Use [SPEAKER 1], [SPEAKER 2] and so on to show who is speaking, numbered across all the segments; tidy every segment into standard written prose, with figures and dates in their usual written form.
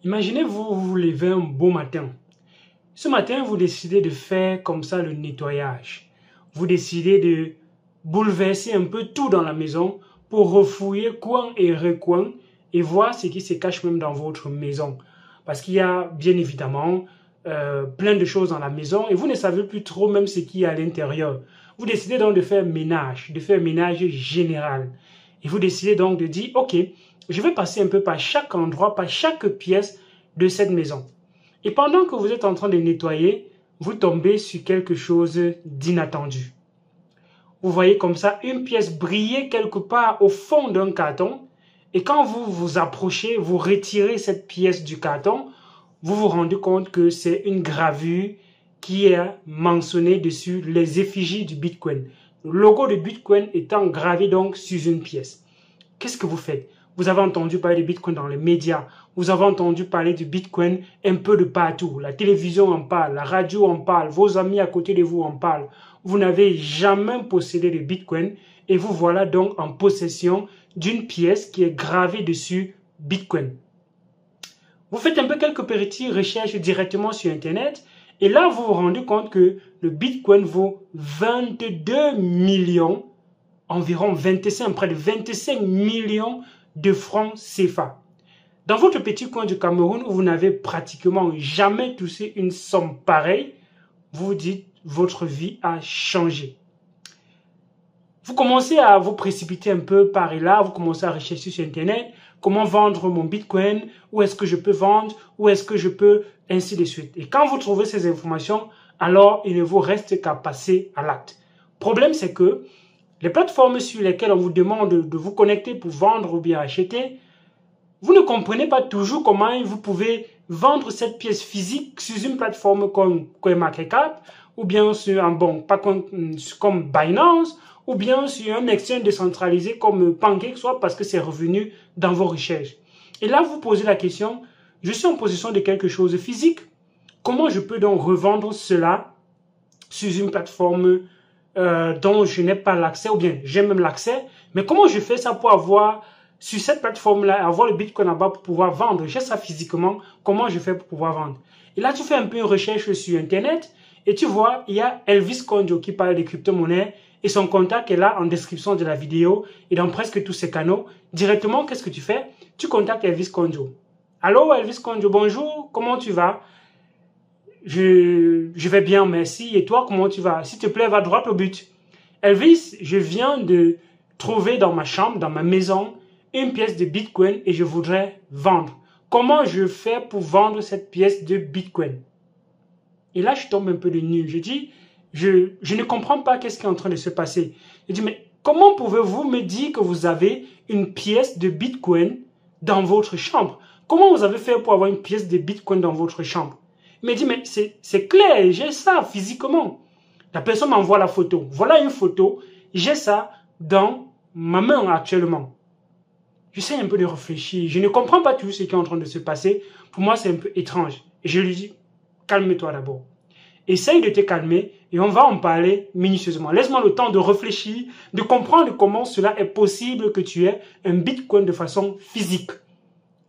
[SPEAKER 1] Imaginez vous vous levez un beau matin. Ce matin, vous décidez de faire comme ça le nettoyage. Vous décidez de bouleverser un peu tout dans la maison pour refouiller coin et recoin et voir ce qui se cache même dans votre maison. Parce qu'il y a bien évidemment plein de choses dans la maison et vous ne savez plus trop même ce qu'il y a à l'intérieur. Vous décidez donc de faire ménage général. Et vous décidez donc de dire, ok, je vais passer un peu par chaque endroit, par chaque pièce de cette maison. Et pendant que vous êtes en train de nettoyer, vous tombez sur quelque chose d'inattendu. Vous voyez comme ça une pièce briller quelque part au fond d'un carton. Et quand vous vous approchez, vous retirez cette pièce du carton, vous vous rendez compte que c'est une gravure qui est mentionnée dessus les effigies du Bitcoin. Le logo de Bitcoin étant gravé donc sur une pièce. Qu'est-ce que vous faites? Vous avez entendu parler de Bitcoin dans les médias. Vous avez entendu parler du Bitcoin un peu de partout. La télévision en parle, la radio en parle, vos amis à côté de vous en parlent. Vous n'avez jamais possédé de Bitcoin et vous voilà donc en possession d'une pièce qui est gravée dessus Bitcoin. Vous faites un peu quelques petites recherches directement sur Internet et là vous vous rendez compte que le Bitcoin vaut 22 millions, environ 25, près de 25 millions de francs CFA. Dans votre petit coin du Cameroun où vous n'avez pratiquement jamais touché une somme pareille, vous vous dites votre vie a changé. Vous commencez à vous précipiter un peu par et là, vous commencez à rechercher sur Internet comment vendre mon Bitcoin, où est-ce que je peux vendre, où est-ce que je peux, ainsi de suite. Et quand vous trouvez ces informations, alors il ne vous reste qu'à passer à l'acte. Le problème, c'est que les plateformes sur lesquelles on vous demande de vous connecter pour vendre ou bien acheter, vous ne comprenez pas toujours comment vous pouvez vendre cette pièce physique sur une plateforme comme CoinMarketCap ou bien sur un comme Binance ou bien sur un exchange décentralisé comme Pancake, soit parce que c'est revenu dans vos recherches. Et là, vous posez la question, je suis en possession de quelque chose de physique. Comment je peux donc revendre cela sur une plateforme dont je n'ai pas l'accès, ou bien j'ai même l'accès, mais comment je fais ça pour avoir, sur cette plateforme-là, avoir le Bitcoin là-bas pour pouvoir vendre? J'ai ça physiquement, comment je fais pour pouvoir vendre? Et là, tu fais un peu une recherche sur Internet, et tu vois, il y a Elvis Conjo qui parle des crypto-monnaies, et son contact est là en description de la vidéo, et dans presque tous ses canaux. Directement, qu'est-ce que tu fais? Tu contactes Elvis Conjo. Allô, Elvis Conjo, bonjour, comment tu vas? Je vais bien, merci. Et toi, comment tu vas? S'il te plaît, va droit au but. Elvis, je viens de trouver dans ma chambre, dans ma maison, une pièce de Bitcoin et je voudrais vendre. Comment je fais pour vendre cette pièce de Bitcoin? Et là, je tombe un peu de nu. Je dis, je ne comprends pas qu'est-ce qui est en train de se passer. Je dis, mais comment pouvez-vous me dire que vous avez une pièce de Bitcoin dans votre chambre? Comment vous avez fait pour avoir une pièce de Bitcoin dans votre chambre? Il me dit, mais c'est clair, j'ai ça physiquement. La personne m'envoie la photo. Voilà une photo, j'ai ça dans ma main actuellement. J'essaie un peu de réfléchir. Je ne comprends pas tout ce qui est en train de se passer. Pour moi, c'est un peu étrange. Et je lui dis, calme-toi d'abord. Essaye de te calmer et on va en parler minutieusement. Laisse-moi le temps de réfléchir, de comprendre comment cela est possible que tu aies un Bitcoin de façon physique.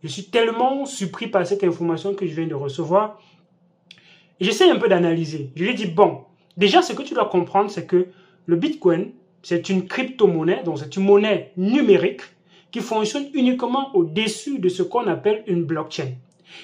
[SPEAKER 1] Je suis tellement surpris par cette information que je viens de recevoir. J'essaie un peu d'analyser. Je lui dis, bon, déjà, ce que tu dois comprendre, c'est que le Bitcoin, c'est une crypto-monnaie, donc c'est une monnaie numérique qui fonctionne uniquement au-dessus de ce qu'on appelle une blockchain.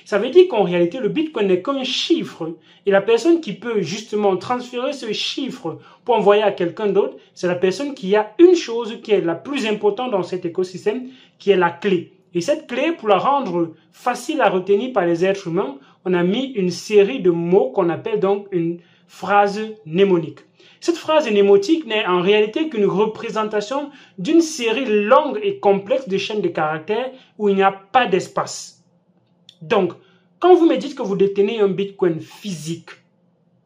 [SPEAKER 1] Ça veut dire qu'en réalité, le Bitcoin n'est qu'un chiffre et la personne qui peut justement transférer ce chiffre pour envoyer à quelqu'un d'autre, c'est la personne qui a une chose qui est la plus importante dans cet écosystème, qui est la clé. Et cette clé, pour la rendre facile à retenir par les êtres humains, on a mis une série de mots qu'on appelle donc une phrase mnémonique. Cette phrase mnémotique n'est en réalité qu'une représentation d'une série longue et complexe de chaînes de caractères où il n'y a pas d'espace. Donc, quand vous me dites que vous détenez un Bitcoin physique,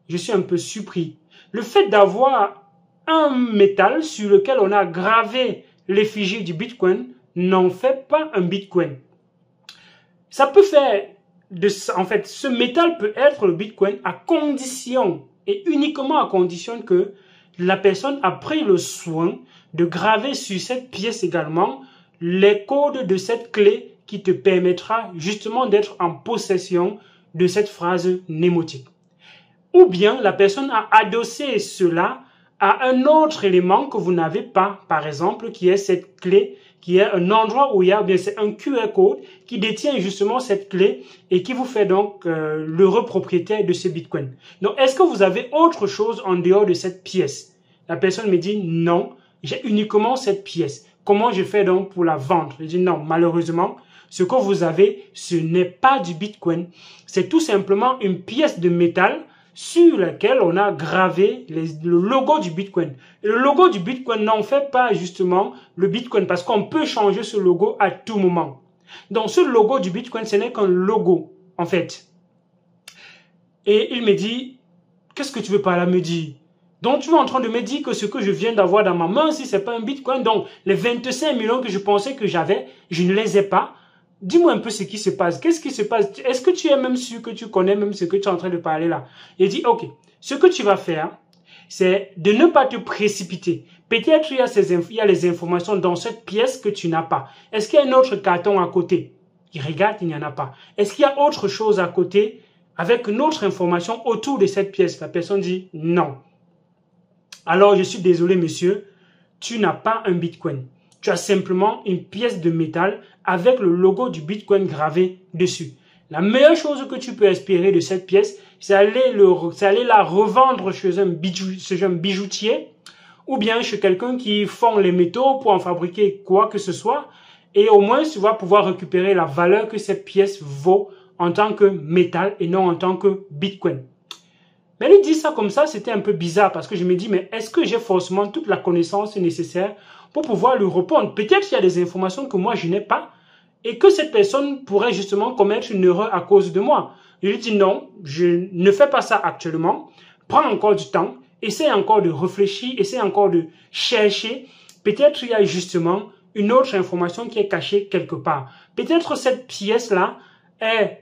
[SPEAKER 1] je suis un peu surpris. Le fait d'avoir un métal sur lequel on a gravé l'effigie du Bitcoin n'en fait pas un Bitcoin. Ça peut faire, en fait, ce métal peut être le Bitcoin à condition, et uniquement à condition que la personne a pris le soin de graver sur cette pièce également les codes de cette clé qui te permettra justement d'être en possession de cette phrase mnémotique. Ou bien la personne a adossé cela à un autre élément que vous n'avez pas, par exemple, qui est cette clé, qui est un endroit où il y a, ou bien c'est un QR code qui détient justement cette clé et qui vous fait donc l'heureux propriétaire de ce Bitcoin. Donc, est-ce que vous avez autre chose en dehors de cette pièce? La personne me dit non, j'ai uniquement cette pièce. Comment je fais donc pour la vendre? Je dis non, malheureusement, ce que vous avez, ce n'est pas du Bitcoin. C'est tout simplement une pièce de métal sur laquelle on a gravé le logo du Bitcoin. Et le logo du Bitcoin n'en fait pas justement le Bitcoin parce qu'on peut changer ce logo à tout moment. Donc ce logo du Bitcoin, ce n'est qu'un logo en fait. Et il me dit, qu'est-ce que tu veux par là me dire? Donc tu es en train de me dire que ce que je viens d'avoir dans ma main, si ce n'est pas un Bitcoin, donc les 25 millions que je pensais que j'avais, je ne les ai pas. Dis-moi un peu ce qui se passe. Qu'est-ce qui se passe? Est-ce que tu es même sûr que tu connais même ce que tu es en train de parler là? Il dit, ok, ce que tu vas faire, c'est de ne pas te précipiter. Peut-être il y a les informations dans cette pièce que tu n'as pas. Est-ce qu'il y a un autre carton à côté? Il regarde, il n'y en a pas. Est-ce qu'il y a autre chose à côté avec une autre information autour de cette pièce? La personne dit, non. Alors, je suis désolé, monsieur, tu n'as pas un Bitcoin. Tu as simplement une pièce de métal avec le logo du Bitcoin gravé dessus. La meilleure chose que tu peux espérer de cette pièce, c'est aller la revendre chez un bijoutier ou bien chez quelqu'un qui fond les métaux pour en fabriquer quoi que ce soit. Et au moins, tu vas pouvoir récupérer la valeur que cette pièce vaut en tant que métal et non en tant que Bitcoin. Mais lui dit ça comme ça, c'était un peu bizarre parce que je me dis, mais est-ce que j'ai forcément toute la connaissance nécessaire pour pouvoir lui répondre? Peut-être qu'il y a des informations que moi je n'ai pas et que cette personne pourrait justement commettre une erreur à cause de moi. Je lui dis non, je ne fais pas ça actuellement. Prends encore du temps, essaie encore de réfléchir, essaie encore de chercher. Peut-être il y a justement une autre information qui est cachée quelque part. Peut-être cette pièce-là est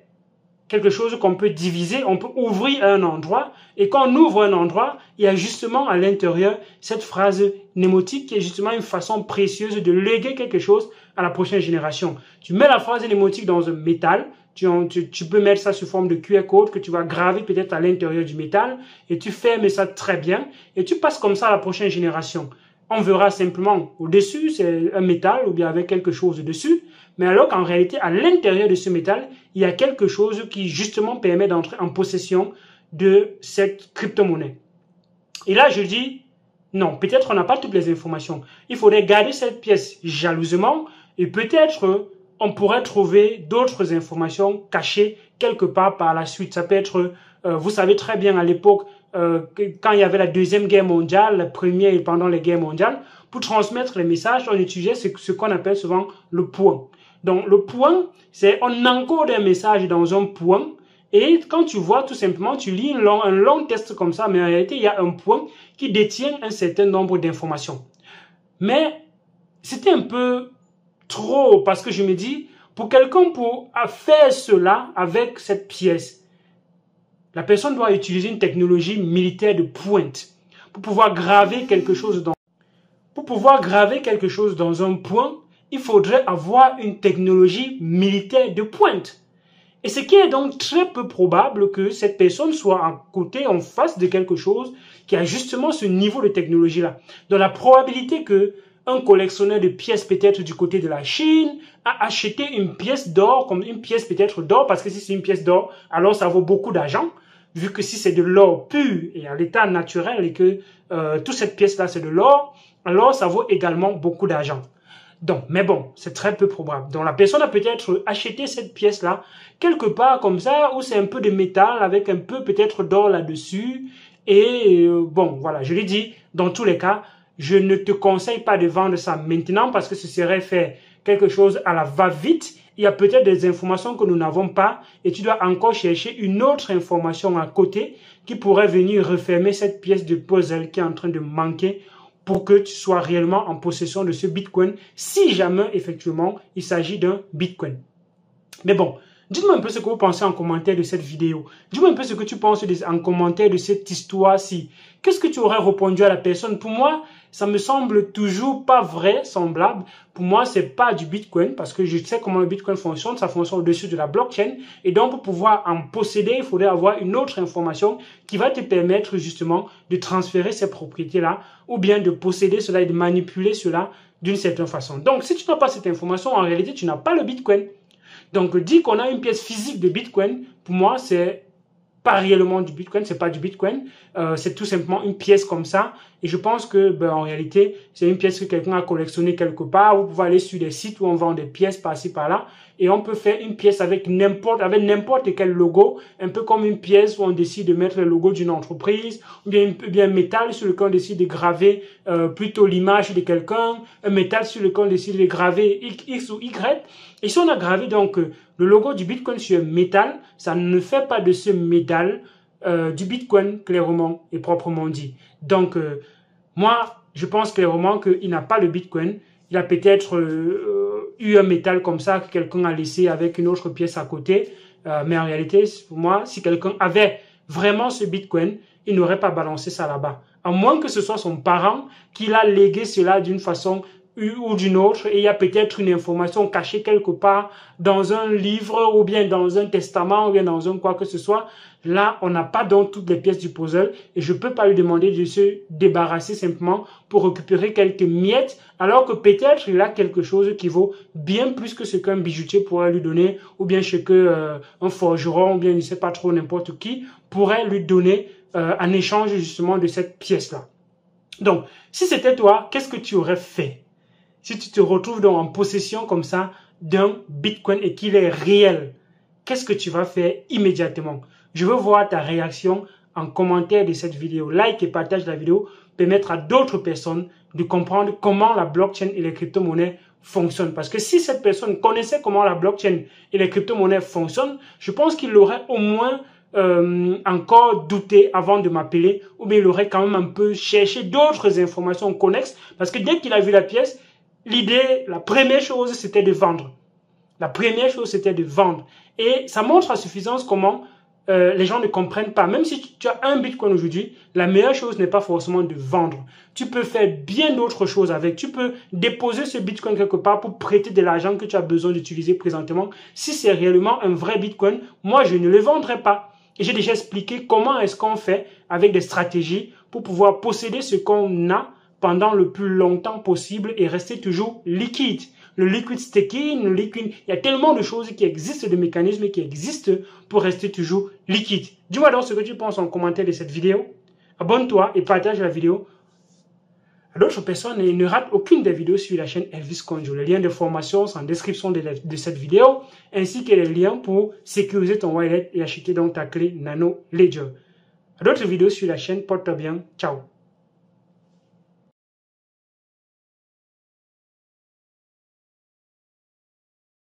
[SPEAKER 1] quelque chose qu'on peut diviser, on peut ouvrir un endroit et quand on ouvre un endroit, il y a justement à l'intérieur cette phrase mnémotique qui est justement une façon précieuse de léguer quelque chose à la prochaine génération. Tu mets la phrase mnémotique dans un métal, tu peux mettre ça sous forme de QR code que tu vas graver peut-être à l'intérieur du métal et tu fermes ça très bien et tu passes comme ça à la prochaine génération. On verra simplement au-dessus, c'est un métal ou bien avec quelque chose dessus. Mais alors qu'en réalité, à l'intérieur de ce métal, il y a quelque chose qui justement permet d'entrer en possession de cette crypto-monnaie. Et là, je dis, non, peut-être on n'a pas toutes les informations. Il faudrait garder cette pièce jalousement et peut-être on pourrait trouver d'autres informations cachées quelque part par la suite. Ça peut être, vous savez très bien à l'époque, quand il y avait la Deuxième Guerre mondiale, la Première et pendant les guerres mondiales, pour transmettre les messages, on utilisait ce qu'on appelle souvent le point. Donc, le point, c'est on encode un message dans un point et quand tu vois, tout simplement, tu lis un long texte comme ça, mais en réalité, il y a un point qui détient un certain nombre d'informations. Mais c'était un peu trop parce que je me dis, pour quelqu'un pour faire cela avec cette pièce, la personne doit utiliser une technologie militaire de pointe pour pouvoir graver quelque chose dans un point. Il faudrait avoir une technologie militaire de pointe. Et ce qui est donc très peu probable que cette personne soit à côté, en face de quelque chose qui a justement ce niveau de technologie-là. Donc la probabilité que un collectionneur de pièces peut-être du côté de la Chine a acheté une pièce d'or, comme une pièce peut-être d'or, parce que si c'est une pièce d'or, alors ça vaut beaucoup d'argent. Vu que si c'est de l'or pur et à l'état naturel et que toute cette pièce-là c'est de l'or, alors ça vaut également beaucoup d'argent. Donc, mais bon, c'est très peu probable. Donc, la personne a peut-être acheté cette pièce-là quelque part comme ça, où c'est un peu de métal avec un peu peut-être d'or là-dessus. Et bon, voilà, je l'ai dit, dans tous les cas, je ne te conseille pas de vendre ça maintenant parce que ce serait faire quelque chose à la va-vite. Il y a peut-être des informations que nous n'avons pas et tu dois encore chercher une autre information à côté qui pourrait venir refermer cette pièce de puzzle qui est en train de manquer pour que tu sois réellement en possession de ce Bitcoin si jamais effectivement il s'agit d'un Bitcoin. Mais bon, Dites-moi un peu ce que vous pensez en commentaire de cette vidéo. Dis-moi un peu ce que tu penses en commentaire de cette histoire-ci. Qu'est-ce que tu aurais répondu à la personne? Pour moi, ça me semble toujours pas vrai, semblable. Pour moi, c'est pas du Bitcoin parce que je sais comment le Bitcoin fonctionne. Ça fonctionne au-dessus de la blockchain. Et donc, pour pouvoir en posséder, il faudrait avoir une autre information qui va te permettre justement de transférer ces propriétés-là ou bien de posséder cela et de manipuler cela d'une certaine façon. Donc, si tu n'as pas cette information, en réalité, tu n'as pas le Bitcoin. Donc, dire qu'on a une pièce physique de Bitcoin, pour moi, c'est pas réellement du Bitcoin, c'est pas du Bitcoin, c'est tout simplement une pièce comme ça. Et je pense que, en réalité, c'est une pièce que quelqu'un a collectionnée quelque part. Vous pouvez aller sur des sites où on vend des pièces par-ci par-là, et on peut faire une pièce avec n'importe quel logo, un peu comme une pièce où on décide de mettre le logo d'une entreprise, ou bien un métal sur lequel on décide de graver plutôt l'image de quelqu'un, un métal sur lequel on décide de graver X ou Y. Et si on a gravé donc le logo du Bitcoin sur un métal, ça ne fait pas de ce métal du Bitcoin clairement et proprement dit. Donc, moi, je pense clairement qu'il n'a pas le Bitcoin. Il a peut-être eu un métal comme ça que quelqu'un a laissé avec une autre pièce à côté. Mais en réalité, pour moi, si quelqu'un avait vraiment ce Bitcoin, il n'aurait pas balancé ça là-bas. À moins que ce soit son parent qui l'a légué cela d'une façon ou d'une autre, et il y a peut-être une information cachée quelque part dans un livre ou bien dans un testament ou bien dans un quoi que ce soit. Là, on n'a pas donc toutes les pièces du puzzle et je peux pas lui demander de se débarrasser simplement pour récupérer quelques miettes, alors que peut-être il a quelque chose qui vaut bien plus que ce qu'un bijoutier pourrait lui donner, ou bien ce que un forgeron ou bien je ne sais pas trop n'importe qui pourrait lui donner en échange justement de cette pièce-là. Donc, si c'était toi, qu'est-ce que tu aurais fait? Si tu te retrouves donc en possession comme ça d'un Bitcoin et qu'il est réel, qu'est-ce que tu vas faire immédiatement? Je veux voir ta réaction en commentaire de cette vidéo. Like et partage la vidéo, permettre à d'autres personnes de comprendre comment la blockchain et les crypto-monnaies fonctionnent. Parce que si cette personne connaissait comment la blockchain et les crypto-monnaies fonctionnent, je pense qu'il aurait au moins encore douté avant de m'appeler, ou bien il aurait quand même un peu cherché d'autres informations connexes, parce que dès qu'il a vu la pièce, l'idée, la première chose, c'était de vendre. La première chose, c'était de vendre. Et ça montre à suffisance comment les gens ne comprennent pas. Même si tu as un Bitcoin aujourd'hui, la meilleure chose n'est pas forcément de vendre. Tu peux faire bien d'autres choses avec. Tu peux déposer ce Bitcoin quelque part pour prêter de l'argent que tu as besoin d'utiliser présentement. Si c'est réellement un vrai Bitcoin, moi, je ne le vendrai pas. Et j'ai déjà expliqué comment est-ce qu'on fait avec des stratégies pour pouvoir posséder ce qu'on a pendant le plus longtemps possible et rester toujours liquide. Le liquid staking, il y a tellement de choses qui existent, de mécanismes qui existent pour rester toujours liquide. Dis-moi donc ce que tu penses en commentaire de cette vidéo. Abonne-toi et partage la vidéo à d'autres personnes et ne rate aucune des vidéos sur la chaîne Elvis Conjo. Les liens de formation sont en description de cette vidéo, ainsi que les liens pour sécuriser ton wallet et acheter donc ta clé Nano Ledger. À d'autres vidéos sur la chaîne, porte-toi bien. Ciao.